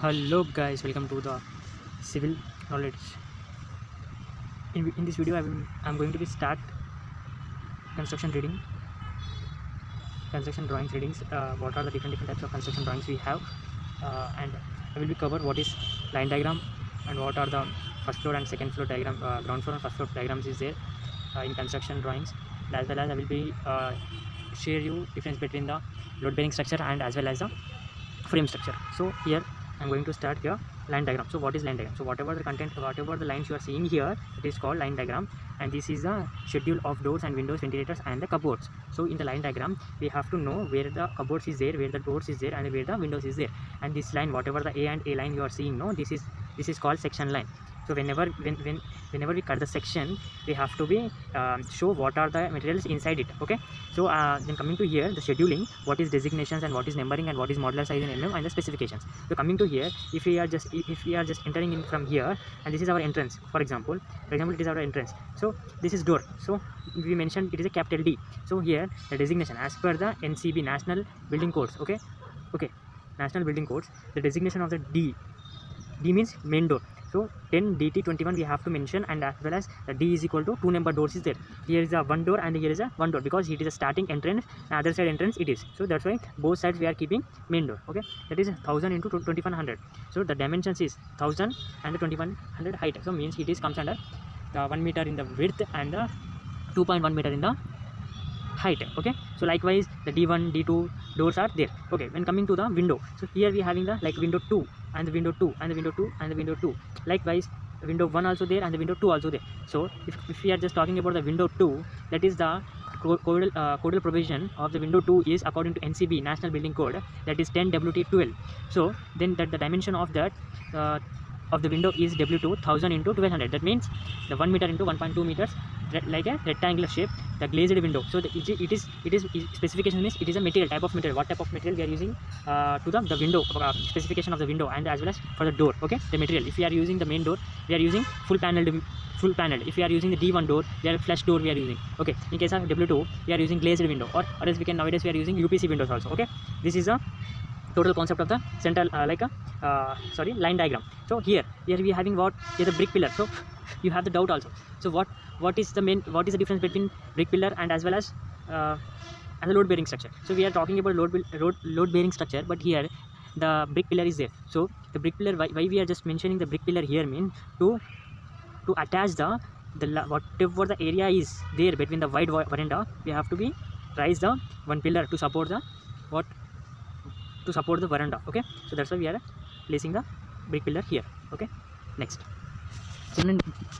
Hello guys, welcome to the civil knowledge. In this video I'm going to be start construction reading, construction drawings readings. What are the different types of construction drawings we have, and I will be cover what is line diagram and what are the first floor and second floor diagram, ground floor and first floor diagrams is there in construction drawings. As well as I will be share you difference between the load bearing structure and as well as the frame structure. So here I'm going to start here line diagram. So what is line diagram? So whatever the content, whatever the lines you are seeing here, it is called line diagram, and this is the schedule of doors and windows, ventilators and the cupboards. So in the line diagram we have to know where the cupboards is there, where the doors is there and where the windows is there. And this line, whatever the A and A line you are seeing, no, this is called section line. So whenever we cut the section, we have to be show what are the materials inside it. Okay, so then coming to here, the scheduling, what is designations and what is numbering and what is modular size in mm and the specifications. So coming to here, if we are just entering in from here, and this is our entrance, for example it is our entrance. So this is door, so we mentioned it is a capital D. So here the designation as per the NCB, National Building Codes. Okay, National Building Codes, the designation of the D means main door. So 10 DT 21 we have to mention, and as well as the D is equal to 2 number doors is there. Here is a one door and here is a one door, because it is a starting entrance and other side entrance it is. So that's why both sides we are keeping main door. Okay, that is 1000 into 2100. So the dimensions is 1000 and 2100 height. So means it is comes under the 1 meter in the width and the 2.1 meter in the height. Okay, so likewise the D1 D2 doors are there. Okay, when coming to the window, so here we having the like window 2 and the window 2 and the window 2 and the window 2. Likewise window 1 also there and the window 2 also there. So if we are just talking about the window 2, that is the codal provision of the window 2 is according to NCB, National Building Code, that is 10 WT12. So then that the dimension of that of the window is W2 1000 into 1200. That means the 1 meter into 1.2 meters, like a rectangular shape, the glazed window. So it is specification means it is a material, type of material, what type of material we are using to the window, specification of the window, and as well as for the door. Okay, the material, if we are using the main door, we are using full panel. If we are using the D1 door, we are flush door we are using. Okay, in case of W2 we are using glazed window, or else we can nowadays we are using UPC windows also. Okay, this is a total concept of the central line diagram. So here we are having what is the brick pillar. So you have the doubt also. So what is the difference between brick pillar and as well as the load bearing structure? So we are talking about load bearing structure, but here the brick pillar is there. So the brick pillar, why we are just mentioning the brick pillar here, mean to attach the whatever the area is there between the wide veranda, we have to be raise the one pillar to support the veranda. Okay, so that's why we are placing the brick pillar here. Okay, next.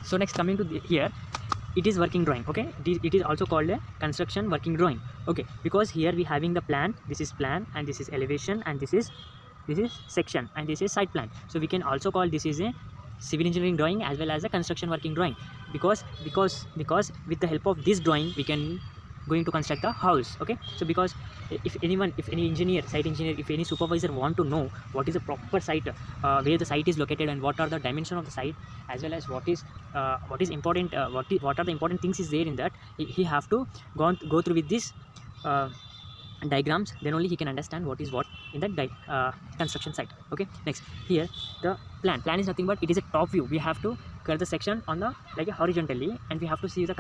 So next coming to here, it is working drawing. Okay, it is also called a construction working drawing. Okay, because here we having the plan, this is plan and this is elevation and this is section and this is site plan. So we can also call this is a civil engineering drawing as well as a construction working drawing, because with the help of this drawing we can going to construct the house. Okay, so because if any engineer, site engineer, if any supervisor want to know what is the proper site, where the site is located and what are the dimension of the site, as well as what is important, what are the important things is there in that, he have to go through with this diagrams, then only he can understand what is what in that construction site. Okay, next, here the plan is nothing but it is a top view. We have to cut the section on the horizontally, and we have to see the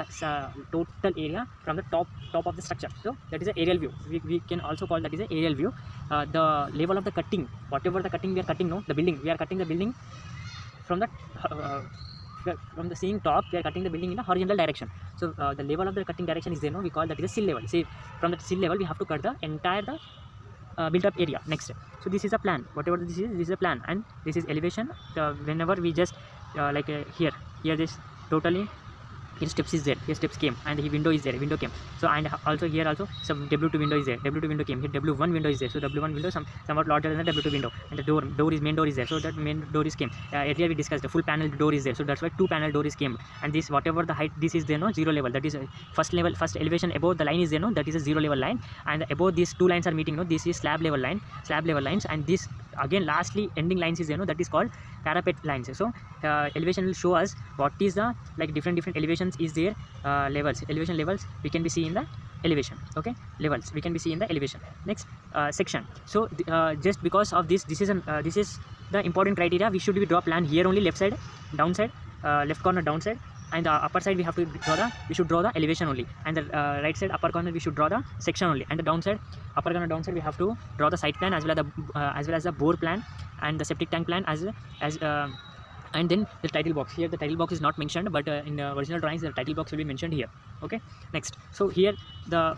total area from the top of the structure. So that is an aerial view. We can also call that is an aerial view. The level of the cutting, whatever the cutting we are cutting, the building, we are cutting the building from the same top, we are cutting the building in a horizontal direction. So the level of the cutting direction is there, we call that is a sill level. Say from the sill level we have to cut the entire built up area. Next, so this is a plan, whatever this is a plan, and this is elevation. Whenever we just here this totally, here steps is there, here steps came, and the window is there, window came. So and also here also some W2 window is there, W2 window came, here W1 window is there, so W1 window somewhat larger than the W2 window, and the main door is there, so that main door is came. Earlier we discussed the full panel door is there, so that's why 2 panel door is came. And this whatever the height, this is there, zero level, that is first elevation above the line is there, that is a 0 level line, and above these 2 lines are meeting, this is slab level lines, and this again lastly ending lines is there, that is called parapet lines. So elevation will show us what is the different elevations is there, elevation levels we can be see in the elevation. Okay, levels we can be see in the elevation. Next, section. So just because of this is the important criteria, we should draw plan here only, left side, downside, left corner downside, and the upper side we have to draw the elevation only, and the right side upper corner we should draw the section only, and the downside, upper corner downside, we have to draw the site plan as well as the bore plan and the septic tank plan as and then the title box. Here the title box is not mentioned, but in the original drawings the title box will be mentioned here. Okay, next, so here the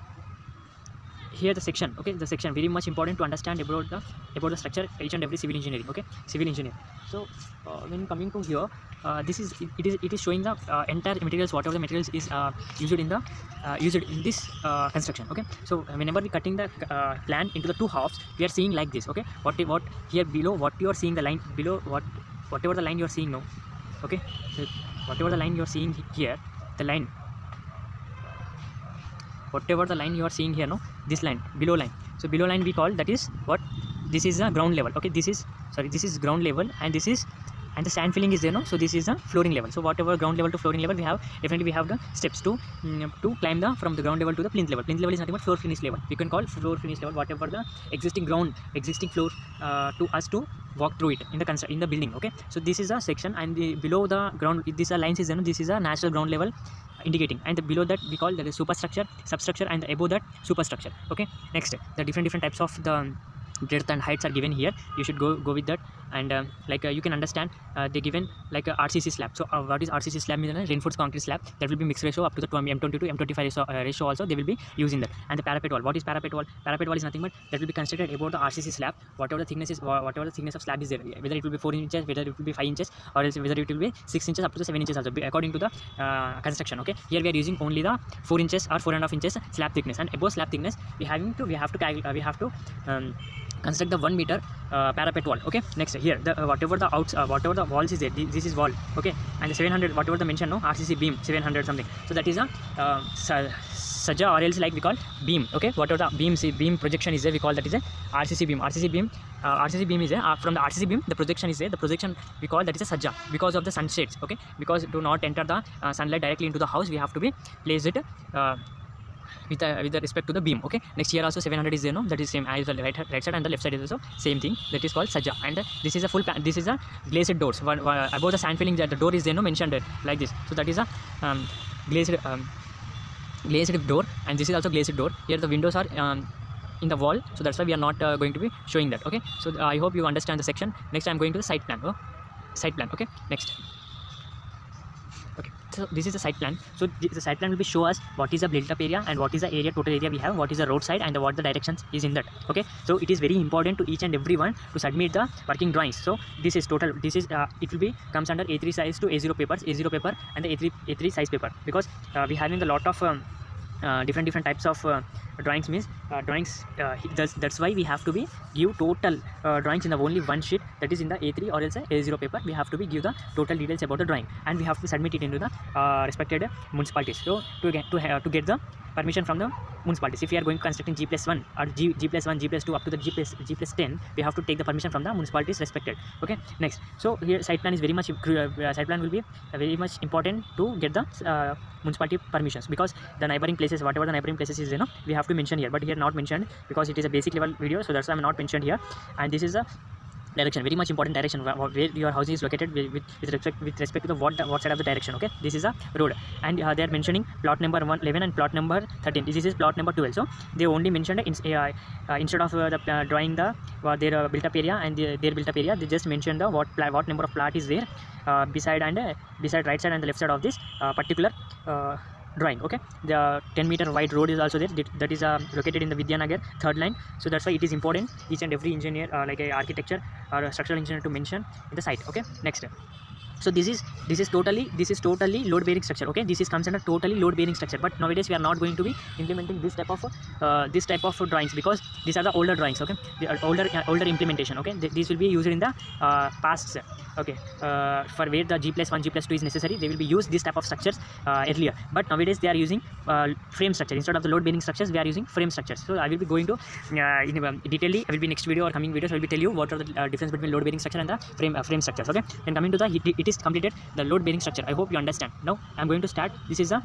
section, okay, the section very much important to understand about the structure, each and every civil engineering, okay, civil engineer. So when coming to here, it is showing the entire materials, whatever the materials is used in this construction. Okay, so whenever we cutting the plan into the two halves, we are seeing like this. Okay, what here below, what you are seeing, the line below, whatever the line you are seeing now, okay, so whatever the line you are seeing here, the line, whatever the line you are seeing here, no, this line, below line, so below line we call, that is what, this is the ground level. Okay, this is ground level, and this is, and the sand filling is there, no, so this is the flooring level. So whatever ground level to flooring level we have, definitely we have the steps to climb from the ground level to the plinth level. Plinth level is nothing but floor finish level. We can call floor finish level whatever the existing floor to us to walk through it in the building. Okay, so this is a section, and below the ground, these are lines is there, no, this is a natural ground level indicating, and below that we call that is superstructure, substructure, and above that superstructure. Okay, next, the different types of the breadth and heights are given here. You should go with that, and you can understand they given like RCC slab. So what is RCC slab? Means reinforced concrete slab, that will be mixed ratio up to the M20 to M25 ratio also they will be using that. And the parapet wall, what is parapet wall? Parapet wall is nothing but that will be constructed about the RCC slab, whatever the thickness of slab is there, whether it will be 4 inches, whether it will be 5 inches, or else whether it will be 6 inches up to the 7 inches also, according to the construction. Okay, here we are using only the 4 inches or 4.5 inches slab thickness, and above slab thickness we have to construct the 1 meter parapet wall. Okay, next, here whatever the walls is there, this is wall. Okay, and the 700 whatever the mention, no, RCC beam 700 something, so that is a sajja, or else like we call beam. Okay, whatever the beam projection is there, we call that is a RCC beam. RCC beam is there. From the RCC beam the projection is there, the projection we call that is a sajja, because of the sunshades. Okay, because to not enter the sunlight directly into the house, we have to be placed it with respect to the beam. Okay, next, here also 700 is there, no, that is same as the right side, and the left side is also same thing, that is called sajja. And this is a full plan, this is a glazed doors. Above the sand filling, that the door is there, no, mentioned like this, so that is a glazed door, and this is also glazed door. Here the windows are in the wall, so that's why we are not going to be showing that. Okay, so I hope you understand the section. Next, I am going to the site plan. Okay, next. Okay, so this is the site plan. So the site plan will be show us what is the built up area and what is the area, total area we have, what is the roadside, and what the directions is in that. Okay, so it is very important to each and everyone to submit the working drawings. So this is total, this is it will be comes under A3 size to A0 paper and the A3 size paper, because we having a lot of different types of drawings, means drawings, that's why we have to be give total drawings in the only one sheet, that is in the A3 or else A0 paper. We have to be give the total details about the drawing, and we have to submit it into the respected municipalities. So to get the permission from the municipalities, if we are going to constructing G+1 or G+1, G+2 up to the G+10, we have to take the permission from the municipalities respected. Okay, next, so here site plan is very much site plan will be very much important to get the municipality permissions, because the neighboring places, whatever the neighboring places is, we have to mention here, but here not mentioned because it is a basic level video, so that's why I'm not mentioned here. And this is a direction, very much important direction, where your house is located with respect to the what side of the direction. Okay, this is a road, and they are mentioning plot number 11 and plot number 13. This is plot number 12. So they only mentioned instead of drawing the their built up area and their built up area, they just mentioned the what number of plot is there beside right side and the left side of this particular drawing. Okay, the 10-meter wide road is also there, that is located in the Vidyanagar 3rd line. So that's why it is important each and every engineer like a architecture or a structural engineer to mention in the site. Okay, next, so this is totally load bearing structure. Okay, this is comes under totally load bearing structure, but nowadays we are not going to be implementing this type of drawings, because these are the older drawings. Okay, the older implementation. Okay, these will be used in the past. Okay, for where the G+1, G+2 is necessary, they will be used this type of structures earlier, but nowadays they are using frame structure instead of the load bearing structures. We are using frame structures. So I will be going to detailedly, I will be next video or coming videos, I will be tell you what are the difference between load bearing structure and the frame structures. Okay, then coming to the it is completed the load bearing structure. I hope you understand. Now I am going to start. This is a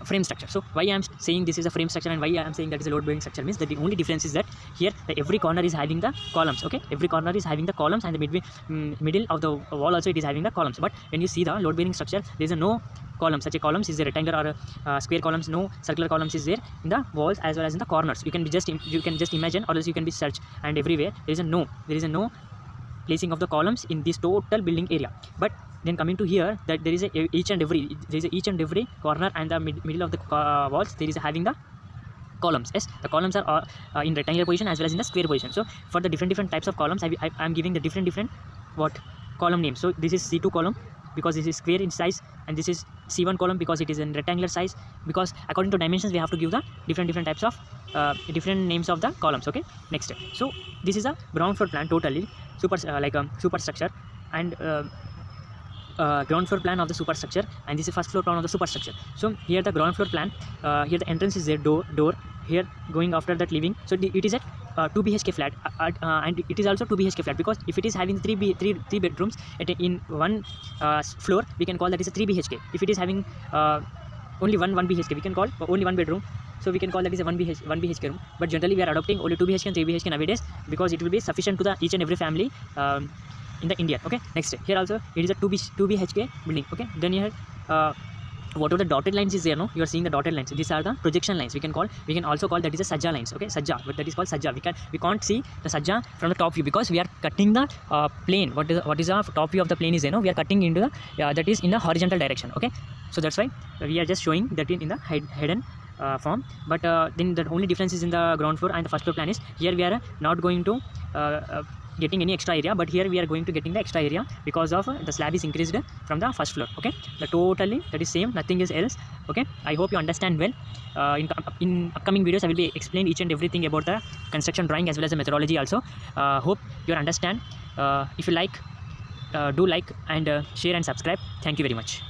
frame structure. So why I am saying this is a frame structure and why I am saying that is a load bearing structure means that the only difference is that here every corner is having the columns. Okay, every corner is having the columns, and the middle of the wall also it is having the columns. But when you see the load bearing structure, there is no columns. Such a columns is a rectangular or square columns. No circular columns is there in the walls as well as in the corners. You can just imagine, or else you can be search, and everywhere there is a no placing of the columns in this total building area. But then coming to here, that there is each and every corner and the middle of the walls there is having the columns. Yes, the columns are in rectangular position as well as in the square position. So for the different types of columns, I am giving the different what column names. So this is C2 column because this is square in size, and this is C1 column because it is in rectangular size, because according to dimensions we have to give the different types of different names of the columns. Okay, next. So this is a ground floor plan, totally like a superstructure, and ground floor plan of the superstructure, and this is first floor plan of the superstructure. So here the ground floor plan, here the entrance is there, door here going after that living. So it is at 2 BHK flat, and it is also 2 BHK flat, because if it is having three bedrooms in one floor, we can call that is a 3 BHK. If it is having only one BHK, we can call only one bedroom, so we can call that is a 1 BHK room. But generally we are adopting only 2 BHK and 3 BHK nowadays, because it will be sufficient to the each and every family in the India. Okay, next, here also it is a 2 BHK building. Okay, then here whatever the dotted lines is there, no, you are seeing the dotted lines, these are the projection lines. We can also call that is a sajja lines. Okay, sajja, but that is called sajja. We can't see the sajja from the top view, because we are cutting the plane. What is the top view of the plane is there, no, we are cutting into the that is in the horizontal direction. Okay, so that's why we are just showing that in the hidden form. But then the only difference is in the ground floor and the first floor plan is here we are not going to getting any extra area, but here we are going to getting the extra area because of the slab is increased from the first floor. Okay, the totally that is same, nothing is else. Okay, I hope you understand well. In upcoming videos I will be explain each and everything about the construction drawing as well as the methodology also. Hope you understand. If you like, do like and share and subscribe. Thank you very much.